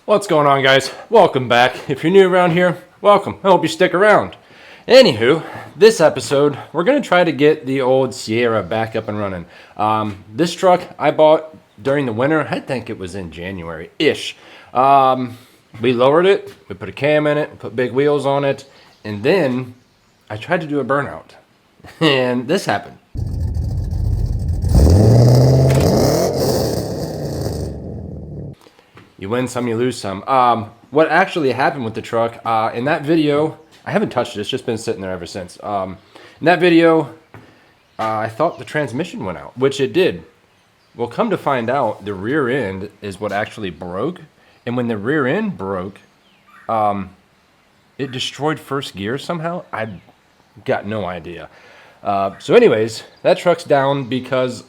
What's going on, guys? Welcome back. If you're new around here, welcome. I hope you stick around. Anywho, this episode, we're going to try to get the old Sierra back up and running. This truck I bought during the winter. I think it was in January-ish. We lowered it. We put a cam in it, put big wheels on it, and then I tried to do a burnout. And this happened. You win some, you lose some. What actually happened with the truck, in that video, I haven't touched it, it's just been sitting there ever since. In that video, I thought the transmission went out, which it did. Well, come to find out, the rear end is what actually broke. And when the rear end broke, it destroyed first gear somehow. I got no idea. So anyways, that truck's down because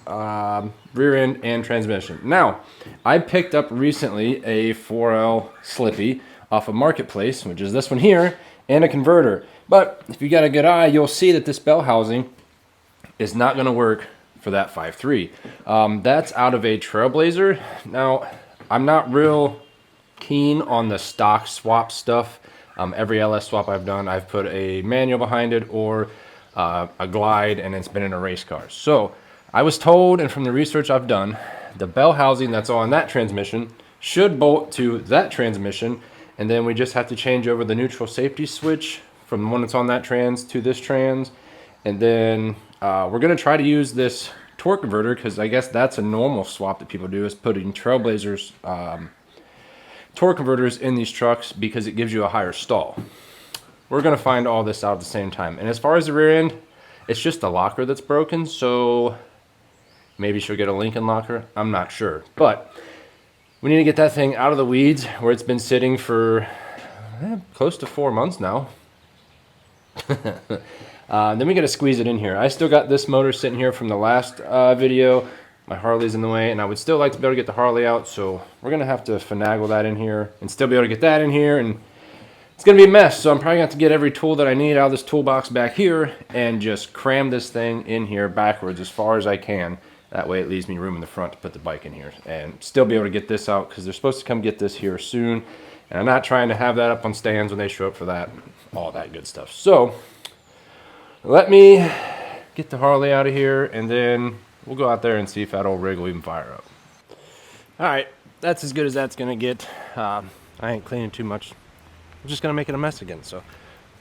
rear end and transmission. Now, I picked up recently a 4L Slippy off of Marketplace, which is this one here, and a converter. But if you got a good eye, you'll see that this bell housing is not going to work for that 5.3. That's out of a Trailblazer. Now, I'm not real keen on the stock swap stuff. Every LS swap I've done, I've put a manual behind it or a glide, and it's been in a race car. So I was told, and from the research I've done, the bell housing that's on that transmission should bolt to that transmission, and then we just have to change over the neutral safety switch from the one that's on that trans to this trans. And then we're going to try to use this torque converter, because I guess that's a normal swap that people do, is putting Trailblazers torque converters in these trucks because it gives you a higher stall. We're going to find all this out at the same time. And as far as the rear end, it's just the locker that's broken, so maybe she'll get a Lincoln locker. I'm not sure. But we need to get that thing out of the weeds where it's been sitting for close to 4 months now. Then we got to squeeze it in here. I still got this motor sitting here from the last video. My Harley's in the way, and I would still like to be able to get the Harley out, so we're going to have to finagle that in here and still be able to get that in here, and it's going to be a mess. So I'm probably going to have to get every tool that I need out of this toolbox back here and just cram this thing in here backwards as far as I can. That way it leaves me room in the front to put the bike in here and still be able to get this out, because they're supposed to come get this here soon, and I'm not trying to have that up on stands when they show up for that, all that good stuff. So let me get the Harley out of here, and then we'll go out there and see if that old rig will even fire up. All right, that's as good as that's going to get. I ain't cleaning too much. I'm just going to make it a mess again. So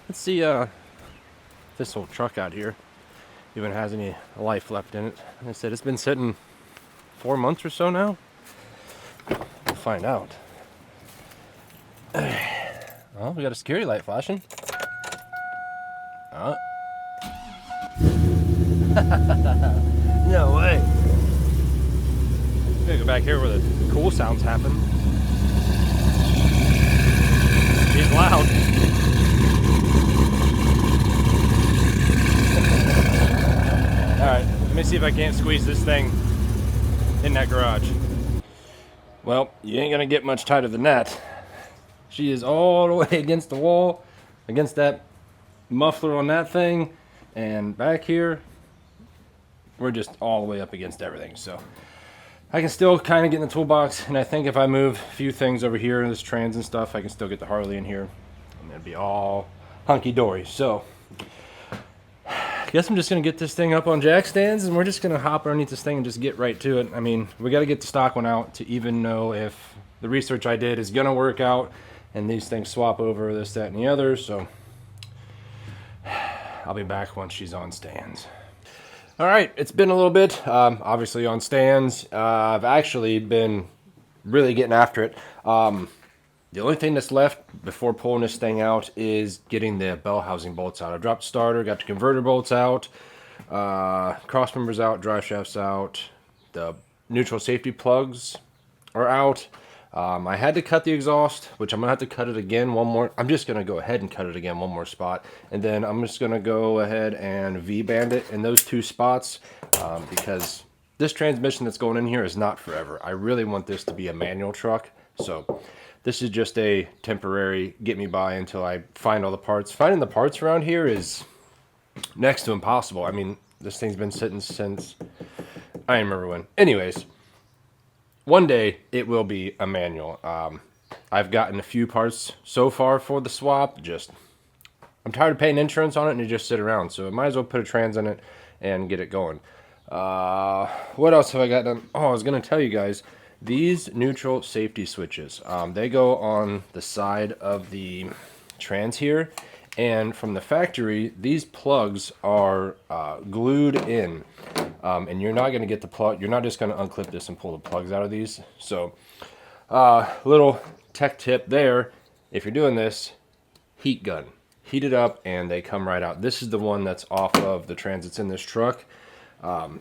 let's see this old truck out here even has any life left in it. Like I said, it's been sitting 4 months or so now. We'll find out. Well, we got a security light flashing. No way. I'm gonna go back here where the cool sounds happen. She's loud. Alright, let me see if I can't squeeze this thing in that garage. Well, you ain't gonna get much tighter than that. She is all the way against the wall, against that muffler on that thing, and back here, we're just all the way up against everything. So I can still kind of get in the toolbox, and I think if I move a few things over here in this trans and stuff, I can still get the Harley in here, and it'll be all hunky-dory. So I guess I'm just going to get this thing up on jack stands, and we're just going to hop underneath this thing and just get right to it. I mean, we got to get the stock one out to even know if the research I did is going to work out, and these things swap over this, that, and the other. So I'll be back once she's on stands. All right, it's been a little bit, obviously on stands. I've actually been really getting after it. The only thing that's left before pulling this thing out is getting the bell housing bolts out. I dropped the starter, got the converter bolts out, cross members out, drive shafts out, the neutral safety plugs are out. I had to cut the exhaust, which I'm going to have to cut it again one more. I'm just going to go ahead and cut it again one more spot. And then I'm just going to go ahead and V-band it in those two spots because this transmission that's going in here is not forever. I really want this to be a manual truck. So this is just a temporary get me by until I find all the parts. Finding the parts around here is next to impossible. I mean, this thing's been sitting since I don't remember when. Anyways, one day it will be a manual. I've gotten a few parts so far for the swap. I'm tired of paying insurance on it and it just sit around. So I might as well put a trans in it and get it going. What else have I got done? Oh, I was going to tell you guys, these neutral safety switches, they go on the side of the trans here. And from the factory, these plugs are glued in. And you're not going to get the plug. You're not just going to unclip this and pull the plugs out of these. So, little tech tip there. If you're doing this, heat gun. Heat it up and they come right out. This is the one that's off of the trans that's in this truck.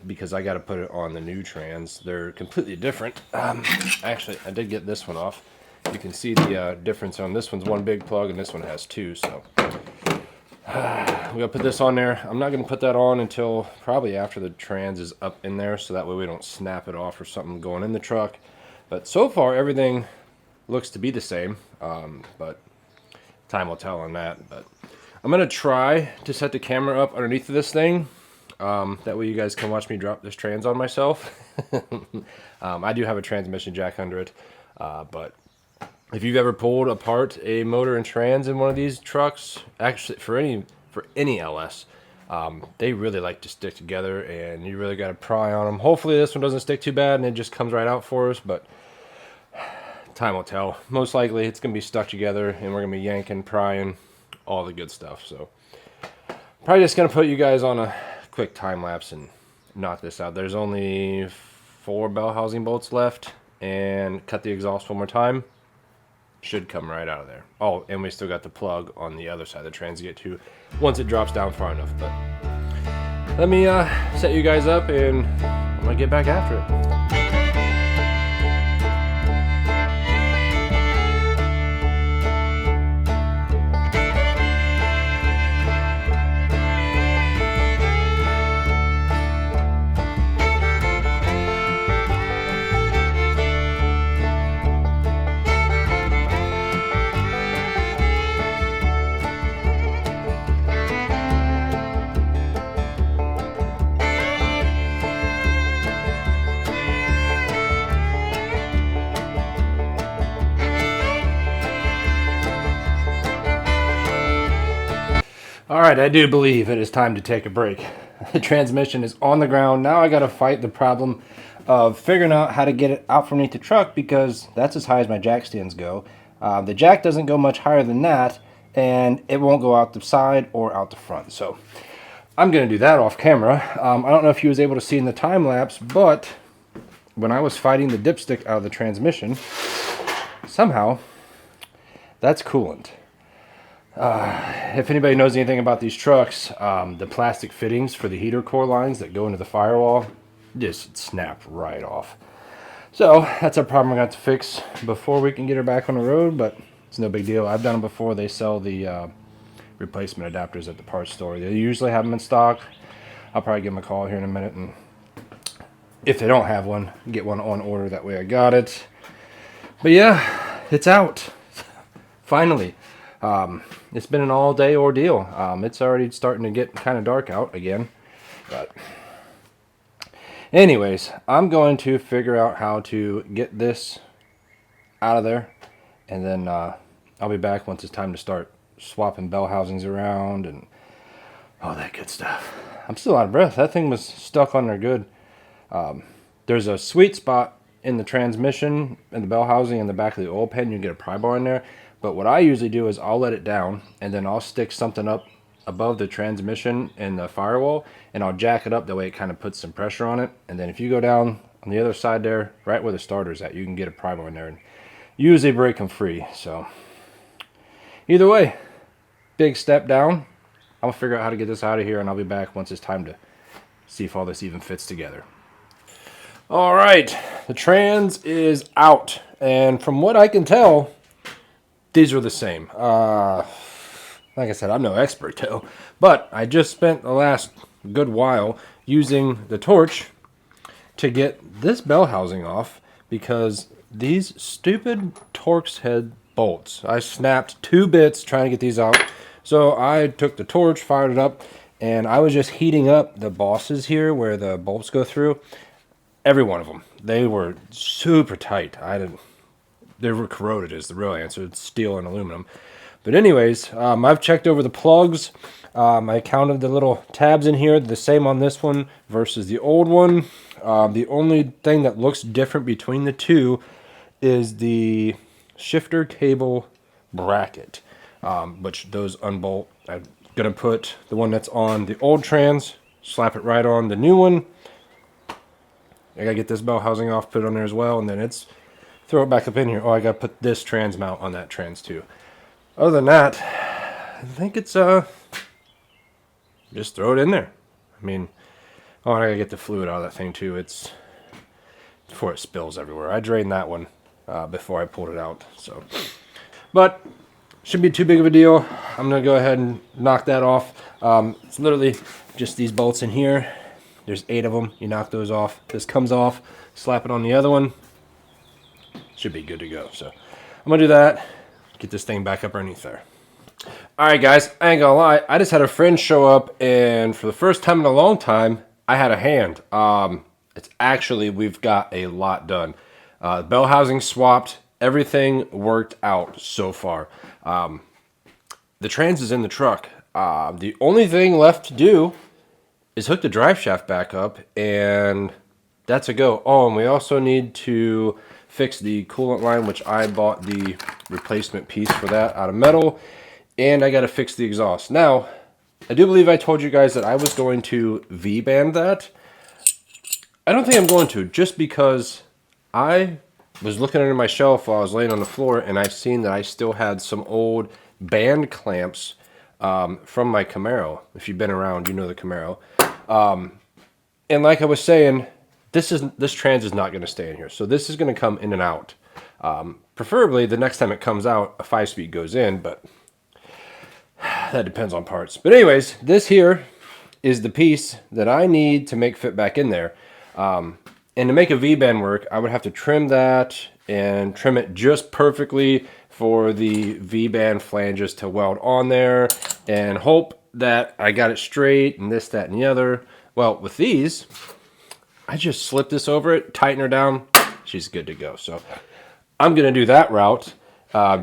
Because I got to put it on the new trans. They're completely different. Actually, I did get this one off. You can see the difference on this one's one big plug and this one has two. So we gotta put this on there. I'm not gonna put that on until probably after the trans is up in there, so that way we don't snap it off or something going in the truck. But so far everything looks to be the same, but time will tell on that. But I'm gonna try to set the camera up underneath of this thing. That way you guys can watch me drop this trans on myself. I do have a transmission jack under it, but if you've ever pulled apart a motor and trans in one of these trucks, actually for any LS, they really like to stick together, and you really got to pry on them. Hopefully this one doesn't stick too bad and it just comes right out for us, but time will tell. Most likely it's going to be stuck together and we're going to be yanking, prying, all the good stuff. So probably just going to put you guys on a quick time lapse and knock this out. There's only 4 bell housing bolts left, and cut the exhaust one more time. Should come right out of there. Oh, and we still got the plug on the other side of the trans to get to once it drops down far enough. But let me set you guys up and I'm gonna get back after it. Alright, I do believe it is time to take a break. The transmission is on the ground. Now I gotta fight the problem of figuring out how to get it out from underneath the truck, because that's as high as my jack stands go. The jack doesn't go much higher than that, and it won't go out the side or out the front. So I'm gonna do that off camera. I don't know if you was able to see in the time lapse, but when I was fighting the dipstick out of the transmission, somehow that's coolant. If anybody knows anything about these trucks, the plastic fittings for the heater core lines that go into the firewall just snap right off. So that's a problem we're going to have to fix before we can get her back on the road, but it's no big deal. I've done them before. They sell the replacement adapters at the parts store. They usually have them in stock. I'll probably give them a call here in a minute, and if they don't have one, get one on order. That way I got it. But yeah, it's out. Finally. It's been an all-day ordeal. It's already starting to get kind of dark out again. But anyways, I'm going to figure out how to get this out of there. And then I'll be back once it's time to start swapping bell housings around and all that good stuff. I'm still out of breath. That thing was stuck on there good. There's a sweet spot in the transmission and the bell housing in the back of the oil pan. You can get a pry bar in there. But what I usually do is I'll let it down, and then I'll stick something up above the transmission and the firewall, and I'll jack it up. That way it kind of puts some pressure on it. And then if you go down on the other side there, right where the starter's at, you can get a pry bar in there and usually break them free. So either way, big step down. I'll figure out how to get this out of here, and I'll be back once it's time to see if all this even fits together. All right, the trans is out, and from what I can tell, these are the same. Like I said, I'm no expert though, but I just spent the last good while using the torch to get this bell housing off, because these stupid Torx head bolts, I snapped 2 bits trying to get these out. So I took the torch, fired it up, and I was just heating up the bosses here where the bolts go through. Every one of them. They were super tight. they were corroded is the real answer. It's steel and aluminum. But anyways, I've checked over the plugs. I counted the little tabs in here, the same on this one versus the old one. The only thing that looks different between the two is the shifter cable bracket, which those unbolt. I'm going to put the one that's on the old trans, slap it right on the new one. I got to get this bell housing off, put it on there as well, and then throw it back up in here. Oh, I got to put this trans mount on that trans too. Other than that, I think it's just throw it in there. I mean, oh, and I gotta get the fluid out of that thing too. It's before it spills everywhere. I drained that one before I pulled it out. So, but shouldn't be too big of a deal. I'm gonna go ahead and knock that off. It's literally just these bolts in here. There's 8 of them. You knock those off. This comes off. Slap it on the other one. Should be good to go. So I'm gonna do that. Get this thing back up underneath there. Alright guys, I ain't gonna lie, I just had a friend show up, and for the first time in a long time, I had a hand. It's actually, we've got a lot done. Bell housing swapped, everything worked out so far. The trans is in the truck. The only thing left to do is hook the drive shaft back up, and that's a go. Oh, and we also need to fix the coolant line, which I bought the replacement piece for that out of metal, and I got to fix the exhaust. Now, I do believe I told you guys that I was going to V-band that. I don't think I'm going to, just because I was looking under my shelf while I was laying on the floor, and I've seen that I still had some old band clamps from my Camaro. If you've been around, you know the Camaro. And like I was saying, this trans is not going to stay in here. So this is going to come in and out. Preferably, the next time it comes out, a 5-speed goes in, but that depends on parts. But anyways, this here is the piece that I need to make fit back in there. And to make a V-band work, I would have to trim that and trim it just perfectly for the V-band flanges to weld on there and hope that I got it straight and this, that, and the other. Well, with these, I just slip this over it, tighten her down, she's good to go. So I'm going to do that route.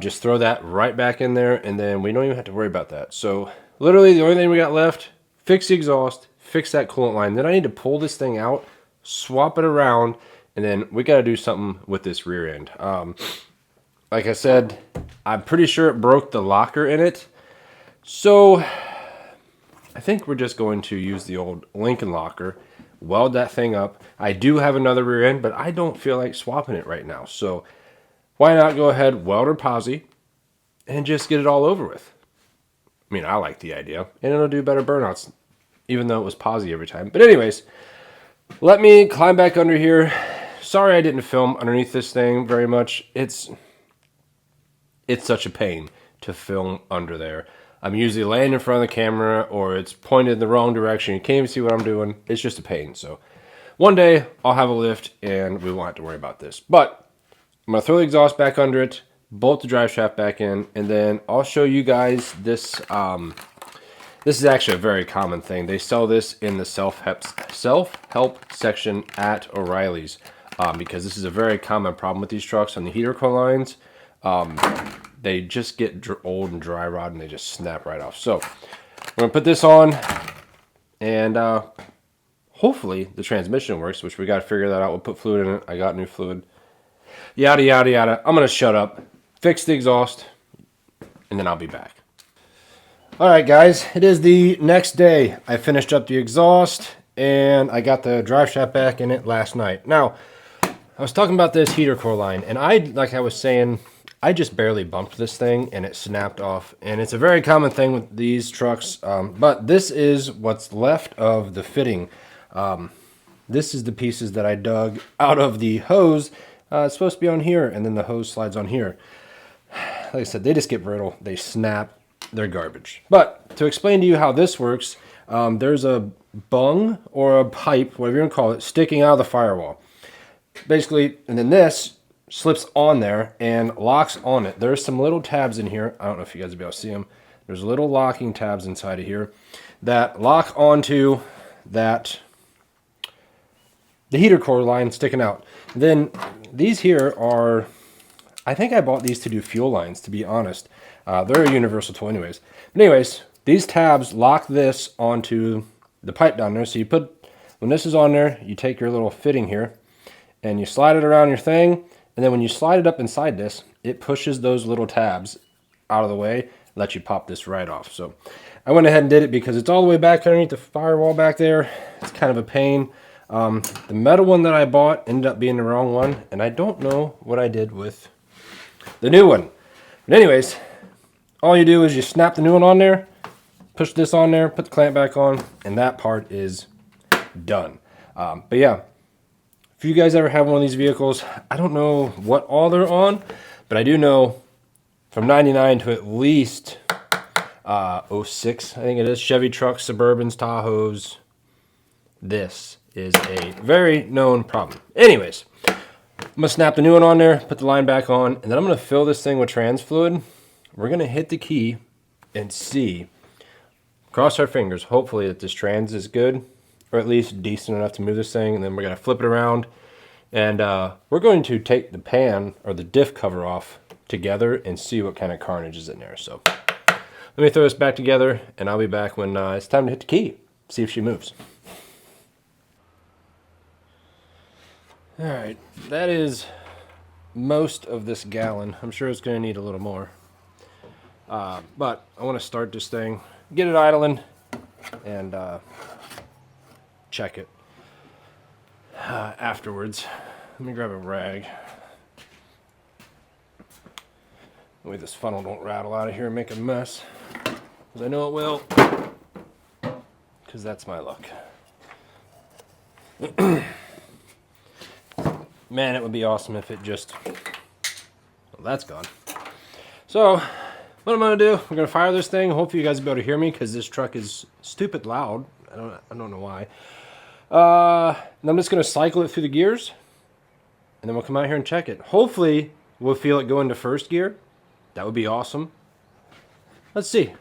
Just throw that right back in there, and then we don't even have to worry about that. So literally the only thing we got left, fix the exhaust, fix that coolant line. Then I need to pull this thing out, swap it around, and then we got to do something with this rear end. Like I said, I'm pretty sure it broke the locker in it. So I think we're just going to use the old Lincoln locker, weld that thing up. I do have another rear end, but I don't feel like swapping it right now. So why not go ahead, weld or posi, and just get it all over with? I mean, I like the idea, and it'll do better burnouts, even though it was posi every time. But anyways, let me climb back under here. Sorry I didn't film underneath this thing very much. It's such a pain to film under there. I'm usually laying in front of the camera, or it's pointed in the wrong direction. You can't even see what I'm doing. It's just a pain. So one day I'll have a lift, and we won't have to worry about this. But I'm going to throw the exhaust back under it, bolt the drive shaft back in, and then I'll show you guys this. This is actually a very common thing. They sell this in the self-help section at O'Reilly's because this is a very common problem with these trucks on the heater coil lines. They just get old and dry rot, and they just snap right off. So we're going to put this on, and hopefully the transmission works, which we got to figure that out. We'll put fluid in it. I got new fluid. Yada, yada, yada. I'm going to shut up, fix the exhaust, and then I'll be back. Alright guys, it is the next day. I finished up the exhaust, and I got the drive shaft back in it last night. Now, I was talking about this heater core line, and like I was saying, I just barely bumped this thing, and it snapped off. And it's a very common thing with these trucks, but this is what's left of the fitting. This is the pieces that I dug out of the hose. It's supposed to be on here, and then the hose slides on here. Like I said, they just get brittle. They snap. They're garbage. But to explain to you how this works, there's a bung or a pipe, whatever you want to call it, sticking out of the firewall. Basically, and then this slips on there and locks on it. There's some little tabs in here. I don't know if you guys will be able to see them. There's little locking tabs inside of here that lock onto the heater core line sticking out. Then these here are, I think I bought these to do fuel lines, to be honest. They're a universal tool anyways. But anyways, these tabs lock this onto the pipe down there. So you put, when this is on there, you take your little fitting here and you slide it around your thing. And then when you slide it up inside this, it pushes those little tabs out of the way, lets you pop this right off. So I went ahead and did it because it's all the way back underneath the firewall back there. It's kind of a pain. The metal one that I bought ended up being the wrong one, and I don't know what I did with the new one. But anyways, all you do is you snap the new one on there, push this on there, put the clamp back on, and that part is done. But yeah, if you guys ever have one of these vehicles, I don't know what all they're on, but I do know from 99 to at least 06, I think it is, Chevy trucks, Suburbans, Tahoes, this is a very known problem. Anyways, I'm going to snap the new one on there, put the line back on, and then I'm going to fill this thing with trans fluid. We're going to hit the key and see, cross our fingers, hopefully that this trans is good, or at least decent enough to move this thing, and then we're going to flip it around, and we're going to take the pan, or the diff cover off together and see what kind of carnage is in there. So let me throw this back together, and I'll be back when it's time to hit the key, see if she moves. Alright, that is most of this gallon. I'm sure it's going to need a little more. But I want to start this thing, get it idling, and check it afterwards. Let me grab a rag. That way this funnel don't rattle out of here and make a mess. Because I know it will. Because that's my luck. Man, it would be awesome if it just... Well, that's gone. So, what I'm going to do, we're going to fire this thing. Hopefully you guys will be able to hear me because this truck is stupid loud. I don't know why. And I'm just going to cycle it through the gears. And then we'll come out here and check it. Hopefully, we'll feel it go into first gear. That would be awesome. Let's see.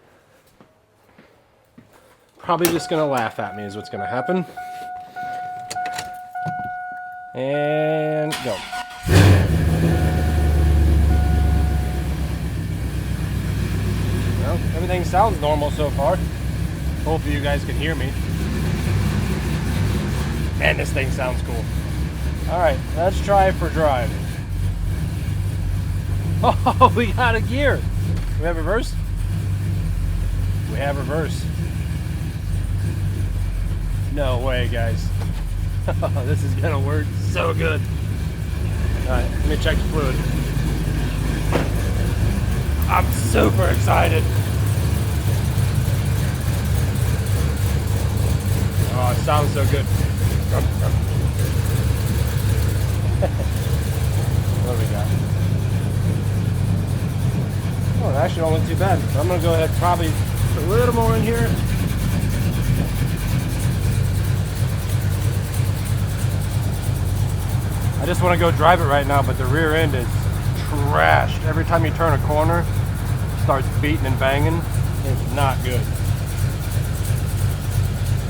Probably just going to laugh at me is what's going to happen. And go. Well, everything sounds normal so far. Hopefully you guys can hear me. Man, this thing sounds cool. Alright, let's try for drive. Oh, we got a gear. We have reverse? We have reverse. No way, guys. This is gonna work so good. Alright, let me check the fluid. I'm super excited. Oh, it sounds so good. What do we got? Oh, it actually don't look too bad. So I'm gonna go ahead and probably put a little more in here. I just want to go drive it right now, but the rear end is trashed. Every time you turn a corner, it starts beating and banging. It's not good.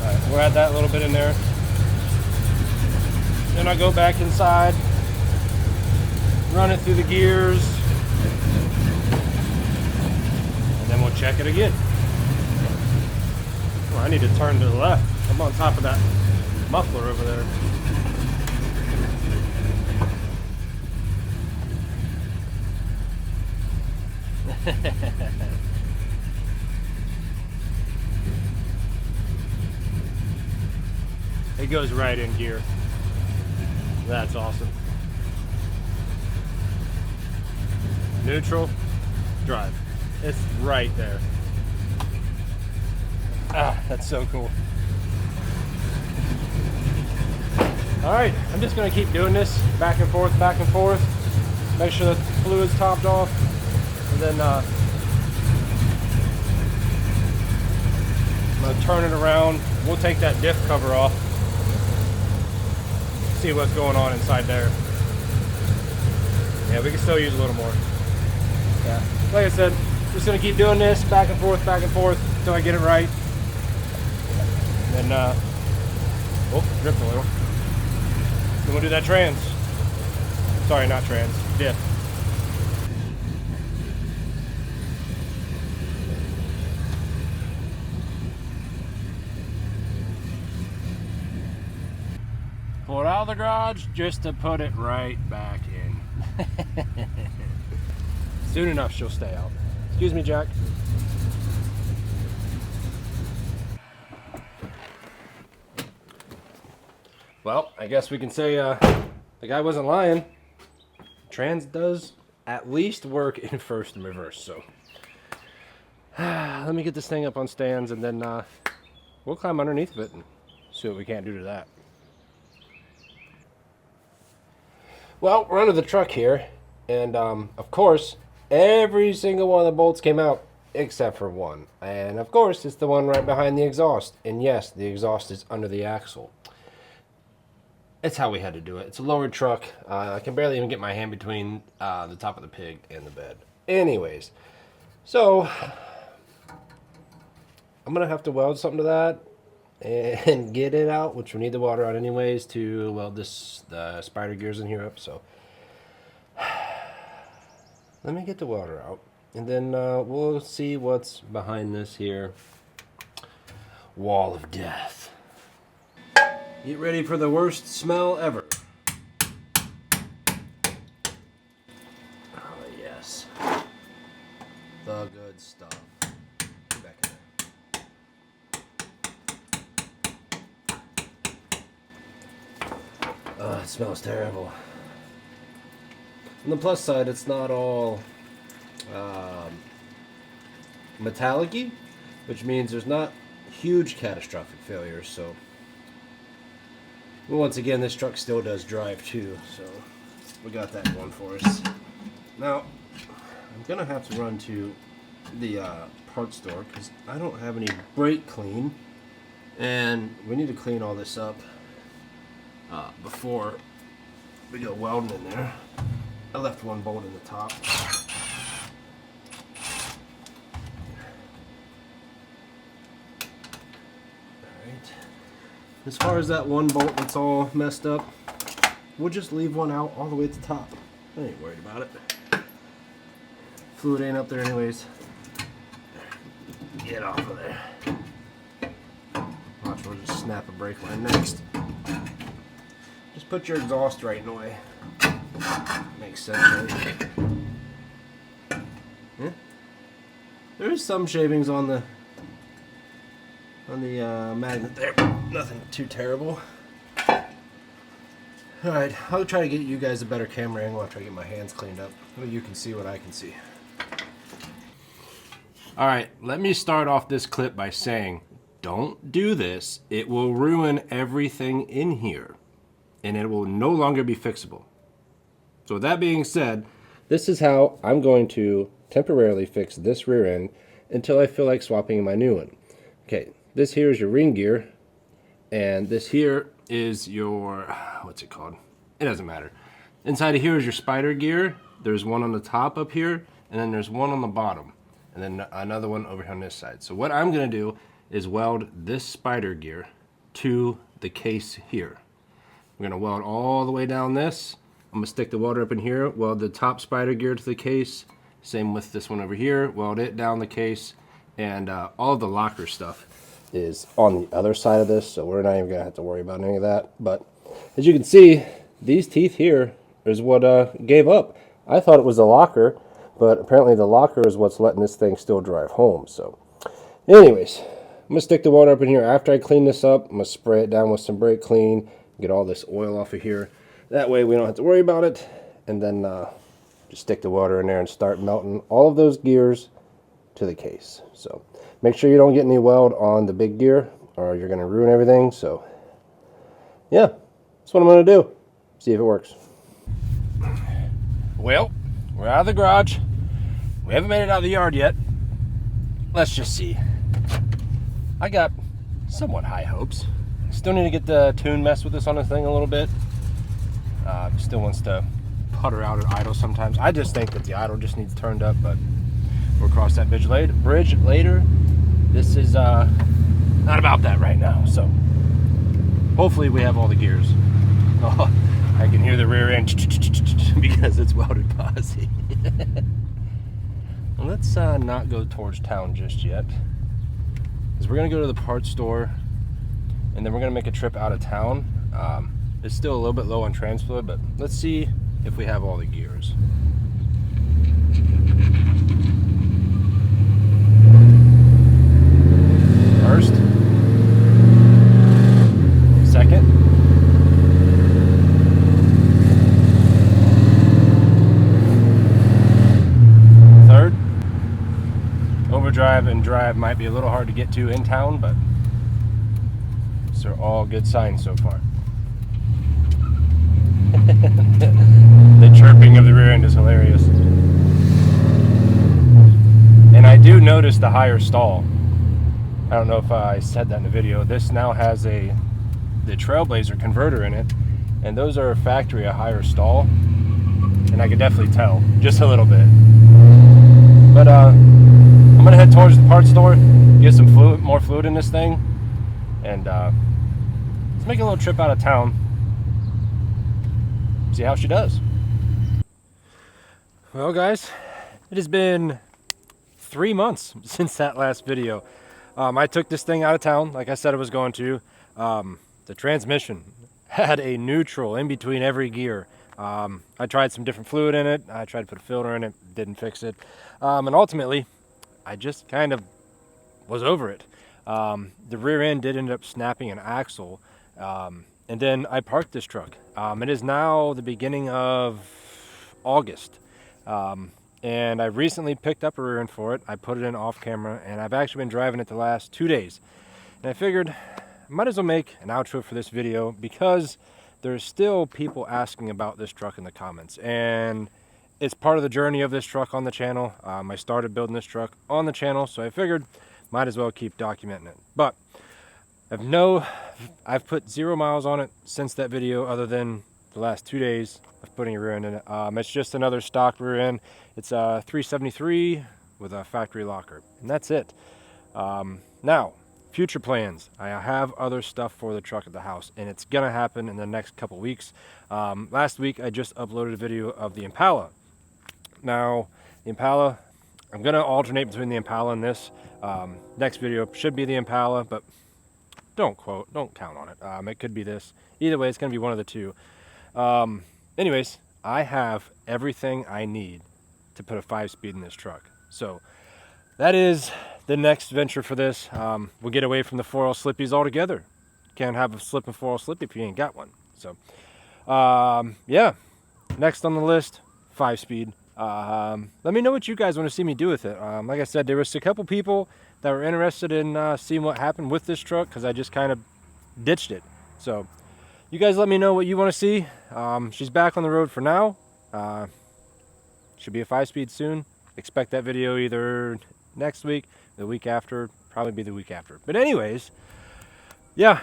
Alright, we'll add that little bit in there. Then I go back inside, run it through the gears, and then we'll check it again. Oh, I need to turn to the left. I'm on top of that muffler over there. It goes right in gear. That's awesome. Neutral, drive. It's right there. Ah, that's so cool. Alright, I'm just going to keep doing this back and forth, make sure that the fluid's topped off, and then I'm going to turn it around. We'll take that diff cover off, see what's going on inside there. Yeah, we can still use a little more. Yeah, like I said, just going to keep doing this back and forth until I get it right. And then, oh, dripped a little. Then we'll do that trans. Sorry, not trans, diff. out of the garage just to put it right back in. Soon enough, she'll stay out. Excuse me, Jack. Well, I guess we can say the guy wasn't lying. Trans does at least work in first and reverse, so. Let me get this thing up on stands and then we'll climb underneath of it and see what we can't do to that. Well, we're under the truck here, and of course, every single one of the bolts came out except for one. And of course, it's the one right behind the exhaust. And yes, the exhaust is under the axle. It's how we had to do it. It's a lowered truck. I can barely even get my hand between the top of the pig and the bed. Anyways, so I'm going to have to weld something to that and get it out, which we need the water out anyways to weld the spider gears in here up. So let me get the welder out, and then we'll see what's behind this here wall of death. Get ready for the worst smell ever. Oh yes, the good stuff. Get back in there. Oh, it smells terrible. On the plus side, it's not all metallic-y, which means there's not huge catastrophic failures. So, well, once again, this truck still does drive too, so we got that going for us. Now, I'm gonna have to run to the parts store because I don't have any brake clean, and we need to clean all this up before we go welding in there. I left one bolt in the top. Alright. As far as that one bolt that's all messed up, we'll just leave one out all the way at the top. I ain't worried about it. Fluid ain't up there anyways. Get off of there. Watch, we'll just snap a brake line next. Just put your exhaust right in the way. Makes sense, right? Yeah. There is some shavings on the magnet there. Nothing too terrible. Alright, I'll try to get you guys a better camera angle after I get my hands cleaned up. So you can see what I can see. Alright, let me start off this clip by saying, don't do this. It will ruin everything in here. And it will no longer be fixable. So with that being said, this is how I'm going to temporarily fix this rear end until I feel like swapping my new one. Okay, this here is your ring gear, and this here is your, what's it called? It doesn't matter. Inside of here is your spider gear. There's one on the top up here, and then there's one on the bottom, and then another one over here on this side. So what I'm gonna do is weld this spider gear to the case here. We're gonna weld all the way down this. I'm gonna stick the welder up in here, weld the top spider gear to the case. Same with this one over here, weld it down the case. And all of the locker stuff is on the other side of this, so we're not even gonna have to worry about any of that. But as you can see, these teeth here is what gave up. I thought it was the locker, but apparently the locker is what's letting this thing still drive home. So anyways, I'm gonna stick the welder up in here. After I clean this up, I'm gonna spray it down with some brake clean, get all this oil off of here. That way we don't have to worry about it. And then just stick the welder in there and start melting all of those gears to the case. So make sure you don't get any weld on the big gear or you're going to ruin everything. So yeah, that's what I'm going to do. See if it works. Well, we're out of the garage. We haven't made it out of the yard yet. Let's just see. I got somewhat high hopes. Still need to get the tune messed with this on the thing a little bit. Still wants to putter out at idle sometimes. I just think that the idle just needs turned up, but we'll cross that bridge later. This is not about that right now, so hopefully we have all the gears. Oh, I can hear the rear end because it's welded posi. Well, let's not go towards town just yet, because we're gonna go to the parts store and then we're gonna make a trip out of town. It's still a little bit low on trans fluid, but let's see if we have all the gears. First, second, third. Overdrive and drive might be a little hard to get to in town, but these are all good signs so far. The chirping of the rear end is hilarious. And I do notice the higher stall. I don't know if I said that in the video. This now has the Trailblazer converter in it, and those are factory a higher stall, and I can definitely tell just a little bit. But I'm gonna head towards the parts store, get some more fluid in this thing, and let's make a little trip out of town, see how she does. Well guys, it has been 3 months since that last video. I took this thing out of town like I said I was going to. The transmission had a neutral in between every gear. I tried some different fluid in it. I tried to put a filter in it, didn't fix it. And ultimately, I just kind of was over it. The rear end did end up snapping an axle. And then I parked this truck. It is now the beginning of August. And I recently picked up a rear end for it. I put it in off camera, and I've actually been driving it the last 2 days. And I figured I might as well make an outro for this video because there's still people asking about this truck in the comments. And it's part of the journey of this truck on the channel. I started building this truck on the channel, so I figured might as well keep documenting it. But I've put 0 miles on it since that video, other than the last 2 days of putting a rear end in it. It's just another stock rear end. It's a 373 with a factory locker, and that's it. Now, future plans. I have other stuff for the truck at the house, and it's gonna happen in the next couple weeks. Last week I just uploaded a video of the Impala. Now, the Impala, I'm gonna alternate between the Impala and this. Next video should be the Impala, but don't count on it. It could be this. Either way, it's gonna be one of the two. Anyways, I have everything I need to put a 5-speed in this truck. So that is the next venture for this. We'll get away from the 4L slippies altogether. Can't have a slip and 4L slip if you ain't got one. So yeah, next on the list, 5-speed. Let me know what you guys want to see me do with it. Like I said, there was a couple people that were interested in seeing what happened with this truck, because I just kind of ditched it. So you guys let me know what you want to see. She's back on the road for now. Should be a 5-speed soon. Expect that video either next week, the week after, probably be the week after. But anyways, yeah,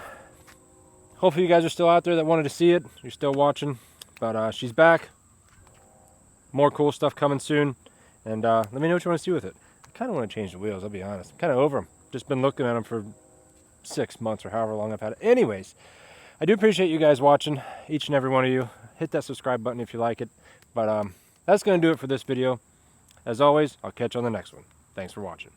hopefully you guys are still out there that wanted to see it. You're still watching. But she's back. More cool stuff coming soon. And let me know what you want to see with it. I kind of want to change the wheels, I'll be honest. I'm kind of over them. Just been looking at them for 6 months or however long I've had it. Anyways, I do appreciate you guys watching, each and every one of you. Hit that subscribe button if you like it. But that's going to do it for this video. As always, I'll catch you on the next one. Thanks for watching.